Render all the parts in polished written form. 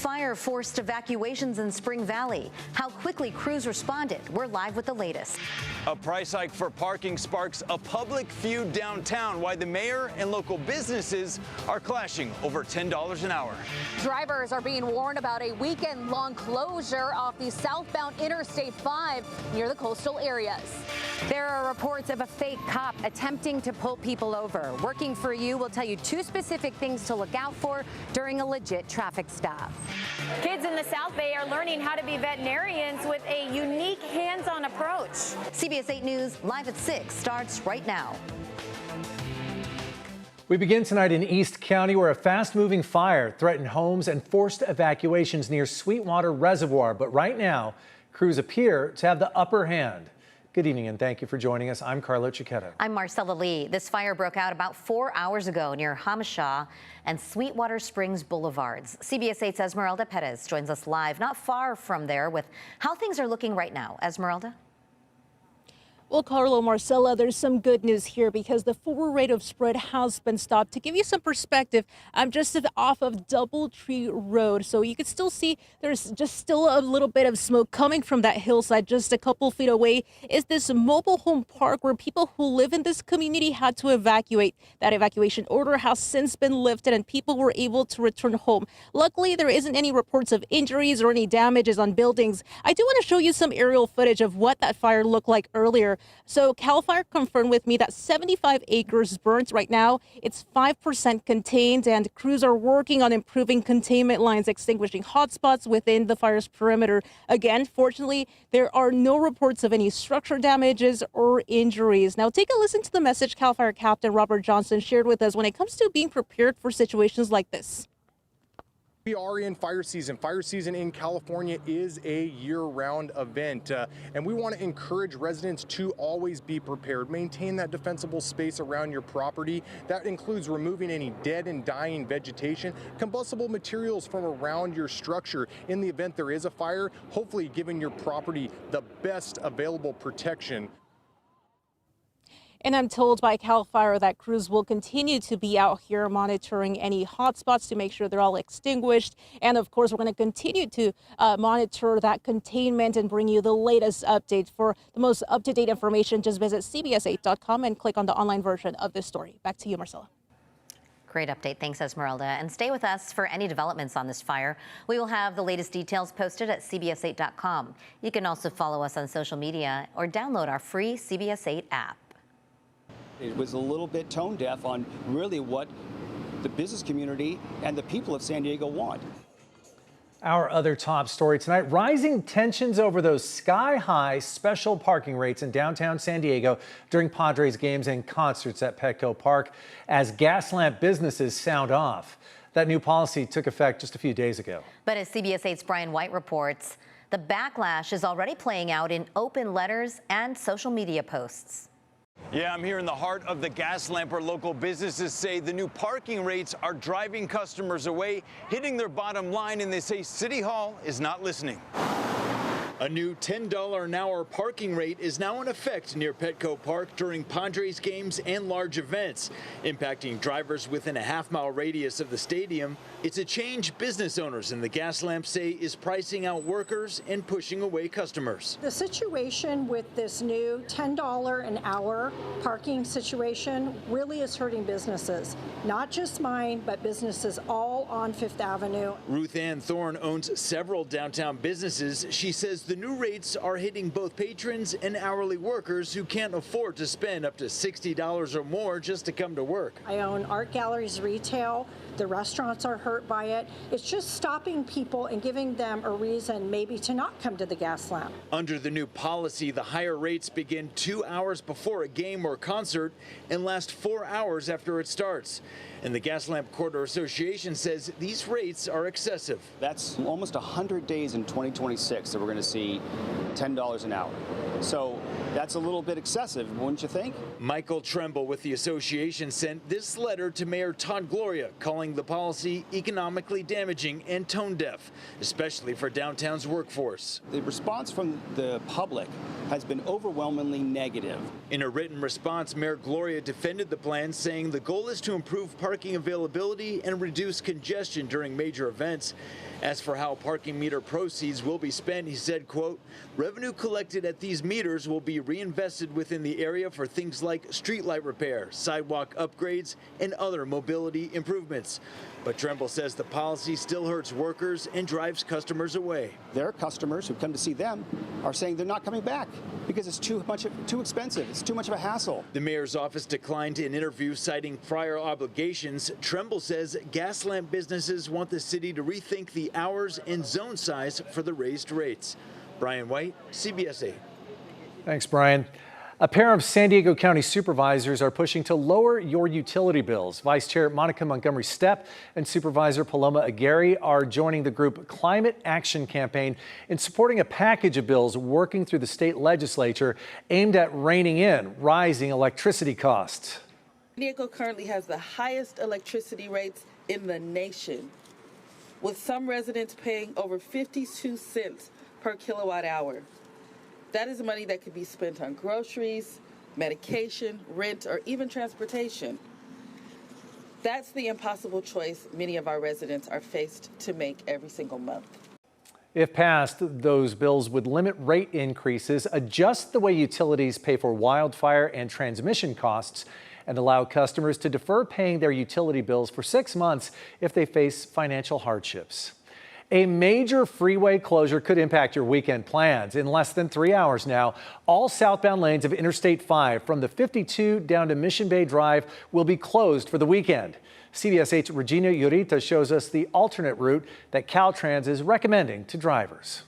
fire forced evacuations in Spring Valley. How quickly crews responded. We're live with the latest. A price hike for parking sparks a public feud downtown. Why the mayor and local businesses are clashing over $10 an hour. Drivers are being warned about a weekend-long closure off the southbound Interstate 5 near the coastal areas. There are reports of a fake cop attempting to pull people over. Working for You will tell you 2 specific things to look out for during a legit traffic stop. Kids in the South Bay are learning how to be veterinarians with a unique hands-on approach. CBS 8 News live at 6 starts right now. We begin tonight in East County, where a fast-moving fire threatened homes and forced evacuations near Sweetwater Reservoir. But right now, crews appear to have the upper hand. Good evening and thank you for joining us. I'm Carlo Cicchetto. I'm Marcella Lee. This fire broke out about 4 hours ago near Hamishaw and Sweetwater Springs Boulevards. CBS 8's Esmeralda Perez joins us live not far from there with how things are looking right now. Esmeralda? Well, Carlo, Marcella, there's some good news here because the forward rate of spread has been stopped. To give you some perspective, I'm just off of Doubletree Road, so you can still see there's just still a little bit of smoke coming from that hillside. Just a couple feet away is this mobile home park where people who live in this community had to evacuate. That evacuation order has since been lifted and people were able to return home. Luckily, there isn't any reports of injuries or any damages on buildings. I do want to show you some aerial footage of what that fire looked like earlier. So CAL FIRE confirmed with me that 75 acres burnt right now. It's 5% contained, and crews are working on improving containment lines, extinguishing hotspots within the fire's perimeter. Again, fortunately, there are no reports of any structure damages or injuries. Now, take a listen to the message CAL FIRE Captain Robert Johnson shared with us when it comes to being prepared for situations like this. We are in fire season. Fire season in California is a year-round event, and we want to encourage residents to always be prepared. Maintain that defensible space around your property. That includes removing any dead and dying vegetation, combustible materials from around your structure. In the event there is a fire, hopefully giving your property the best available protection. And I'm told by CAL FIRE that crews will continue to be out here monitoring any hotspots to make sure they're all extinguished. And of course, we're going to continue to monitor that containment and bring you the latest updates. For the most up-to-date information, just visit cbs8.com and click on the online version of this story. Back to you, Marcella. Great update. Thanks, Esmeralda. And stay with us for any developments on this fire. We will have the latest details posted at cbs8.com. You can also follow us on social media or download our free CBS 8 app. It was a little bit tone deaf on really what the business community and the people of San Diego want. Our other top story tonight, rising tensions over those sky-high special parking rates in downtown San Diego during Padres games and concerts at Petco Park as gas lamp businesses sound off. That new policy took effect just a few days ago. But as CBS 8's Brian White reports, the backlash is already playing out in open letters and social media posts. Yeah, I'm here in the heart of the gas lamp where local businesses say the new parking rates are driving customers away, hitting their bottom line, and they say City Hall is not listening. A new $10 an hour parking rate is now in effect near Petco Park during Padres games and large events, impacting drivers within a half-mile radius of the stadium. It's a change business owners in the gas lamp say is pricing out workers and pushing away customers. The situation with this new $10 an hour parking situation really is hurting businesses, not just mine, but businesses all on Fifth Avenue. Ruth Ann Thorne owns several downtown businesses. She says the new rates are hitting both patrons and hourly workers who can't afford to spend up to $60 or more just to come to work. I own art galleries, retail. The restaurants are hurt by it. It's just stopping people and giving them a reason maybe to not come to the gas lamp. Under the new policy, the higher rates begin 2 hours before a game or concert and last 4 hours after it starts. And the Gas Lamp Corridor Association says these rates are excessive. That's almost 100 days in 2026 that we're going to see $10 an hour. So that's a little bit excessive, wouldn't you think? Michael Tremble with the association sent this letter to Mayor Todd Gloria calling calling the policy economically damaging and tone deaf, especially for downtown's workforce. The response from the public has been overwhelmingly negative. In a written response, Mayor Gloria defended the plan, saying the goal is to improve parking availability and reduce congestion during major events. As for how parking meter proceeds will be spent, he said, quote, revenue collected at these meters will be reinvested within the area for things like streetlight repair, sidewalk upgrades, and other mobility improvements. But Tremble says the policy still hurts workers and drives customers away. Their customers who come to see them are saying they're not coming back because it's too expensive. It's too much of a hassle. The mayor's office declined an interview citing prior obligations. Tremble says gas lamp businesses want the city to rethink the hours and zone size for the raised rates. Brian White, CBS 8. Thanks, Brian. A pair of San Diego County supervisors are pushing to lower your utility bills. Vice Chair Monica Montgomery Stepp and Supervisor Paloma Aguirre are joining the group Climate Action Campaign in supporting a package of bills working through the state legislature aimed at reining in rising electricity costs. San Diego currently has the highest electricity rates in the nation, with some residents paying over 52 cents per kilowatt hour. That is money that could be spent on groceries, medication, rent, or even transportation. That's the impossible choice many of our residents are faced to make every single month. If passed, those bills would limit rate increases, adjust the way utilities pay for wildfire and transmission costs, and allow customers to defer paying their utility bills for 6 months if they face financial hardships. A major freeway closure could impact your weekend plans. In less than 3 hours now, all southbound lanes of Interstate 5 from the 52 down to Mission Bay Drive will be closed for the weekend. CBS 8's Regina Urita shows us the alternate route that Caltrans is recommending to drivers.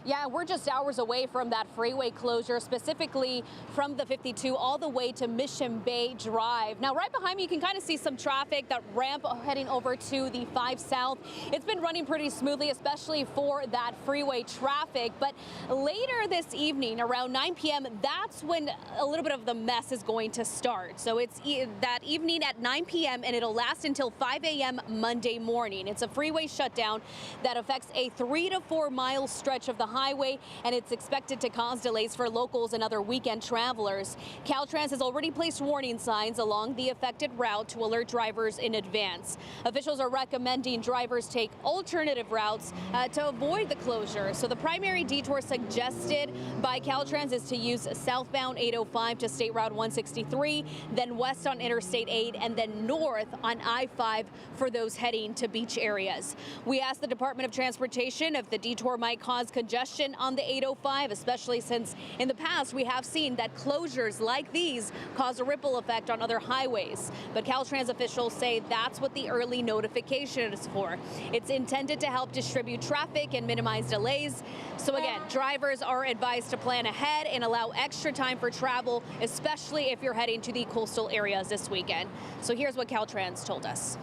Yeah, we're just hours away from that freeway closure, specifically from the 52 all the way to Mission Bay Drive. Now, right behind me, you can kind of see some traffic, that ramp heading over to the 5 South. It's been running pretty smoothly, especially for that freeway traffic. But later this evening, around 9 p.m., that's when a little bit of the mess is going to start. So it's that evening at 9 p.m., and it'll last until 5 a.m. Monday morning. It's a freeway shutdown that affects a 3 to 4 mile stretch of the highway, and it's expected to cause delays for locals and other weekend travelers. Caltrans has already placed warning signs along the affected route to alert drivers in advance. Officials are recommending drivers take alternative routes to avoid the closure. So the primary detour suggested by Caltrans is to use southbound 805 to State Route 163, then west on Interstate 8, and then north on I-5 for those heading to beach areas. We asked the Department of Transportation if the detour might cause congestion on the 805, especially since in the past we have seen that closures like these cause a ripple effect on other highways. But Caltrans officials say that's what the early notification is for. It's intended to help distribute traffic and minimize delays. So again, drivers are advised to plan ahead and allow extra time for travel, especially if you're heading to the coastal areas this weekend. So here's what Caltrans told us.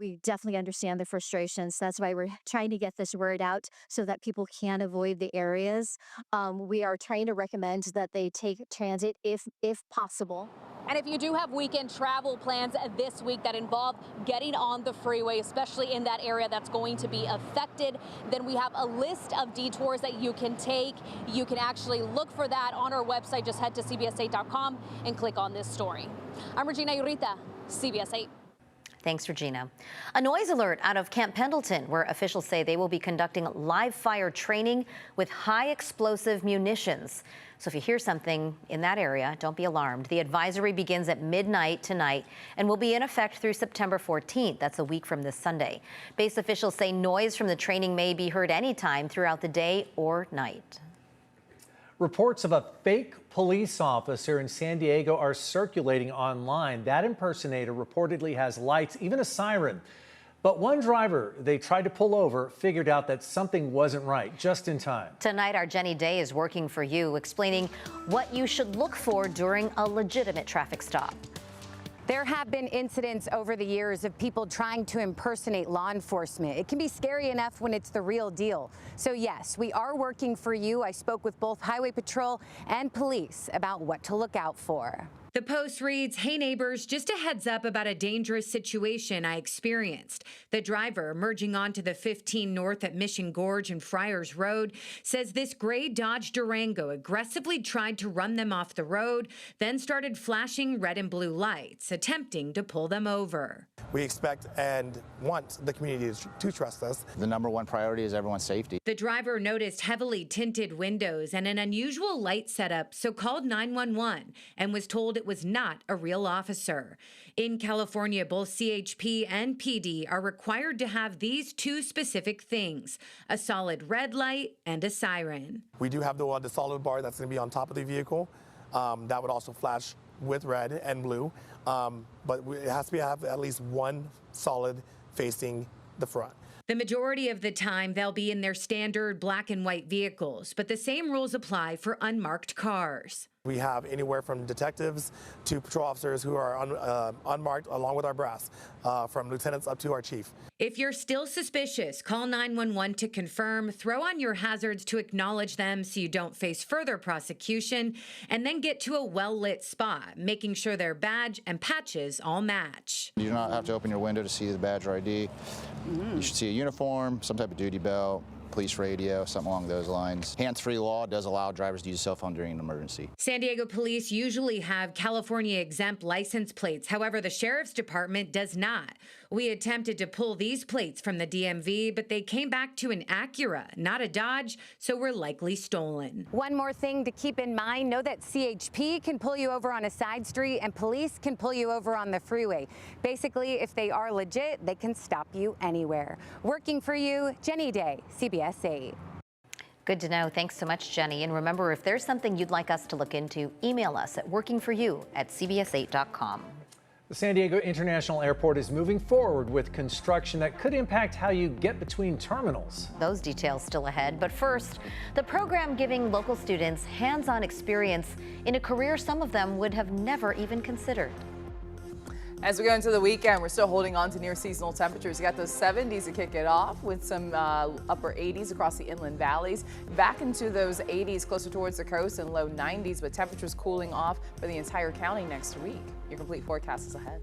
We definitely understand the frustrations. That's why we're trying to get this word out so that people can avoid the areas. We are trying to recommend that they take transit if possible. And if you do have weekend travel plans this week that involve getting on the freeway, especially in that area that's going to be affected, then we have a list of detours that you can take. You can actually look for that on our website. Just head to cbs8.com and click on this story. I'm Regina Urita, CBS 8. Thanks, Regina. A noise alert out of Camp Pendleton, where officials say they will be conducting live fire training with high explosive munitions. So if you hear something in that area, don't be alarmed. The advisory begins at midnight tonight and will be in effect through September 14th. That's a week from this Sunday. Base officials say noise from the training may be heard anytime throughout the day or night. Reports of a fake police officer in San Diego are circulating online. That impersonator reportedly has lights, even a siren. But one driver they tried to pull over figured out that something wasn't right just in time. Tonight, our Jenny Day is working for you, explaining what you should look for during a legitimate traffic stop. There have been incidents over the years of people trying to impersonate law enforcement. It can be scary enough when it's the real deal. So yes, we are working for you. I spoke with both Highway Patrol and police about what to look out for. The post reads, "Hey neighbors, just a heads up about a dangerous situation I experienced. The driver merging onto the 15 north at Mission Gorge and Friars Road says this gray Dodge Durango aggressively tried to run them off the road, then started flashing red and blue lights, attempting to pull them over." We expect and want the community to trust us. The number one priority is everyone's safety. The driver noticed heavily tinted windows and an unusual light setup, so called 911 and was told it was not a real officer. In California, both CHP and PD are required to have these two specific things: a solid red light and a siren. We do have the solid bar that's going to be on top of the vehicle. That would also flash with red and blue, but it has to have at least one solid facing the front. The majority of the time, they'll be in their standard black and white vehicles, but the same rules apply for unmarked cars. We have anywhere from detectives to patrol officers who are unmarked, along with our brass, from lieutenants up to our chief. If you're still suspicious, call 911 to confirm, throw on your hazards to acknowledge them so you don't face further prosecution, and then get to a well-lit spot, making sure their badge and patches all match. You do not have to open your window to see the badge or ID. You should see a uniform, some type of duty belt, police radio, something along those lines. Hands-free law does allow drivers to use a cell phone during an emergency. San Diego police usually have California exempt license plates. However, the sheriff's department does not. We attempted to pull these plates from the DMV, but they came back to an Acura, not a Dodge, so were likely stolen. One more thing to keep in mind, know that CHP can pull you over on a side street and police can pull you over on the freeway. Basically, if they are legit, they can stop you anywhere. Working for you, Jenny Day, CBS 8. Good to know. Thanks so much, Jenny. And remember, if there's something you'd like us to look into, email us at workingforyou@cbs8.com. The San Diego International Airport is moving forward with construction that could impact how you get between terminals. Those details still ahead. But first, the program giving local students hands-on experience in a career some of them would have never even considered. As we go into the weekend, we're still holding on to near seasonal temperatures. You got those 70s to kick it off with some upper 80s across the inland valleys. Back into those 80s closer towards the coast and low 90s, but temperatures cooling off for the entire county next week. Your complete forecast is ahead.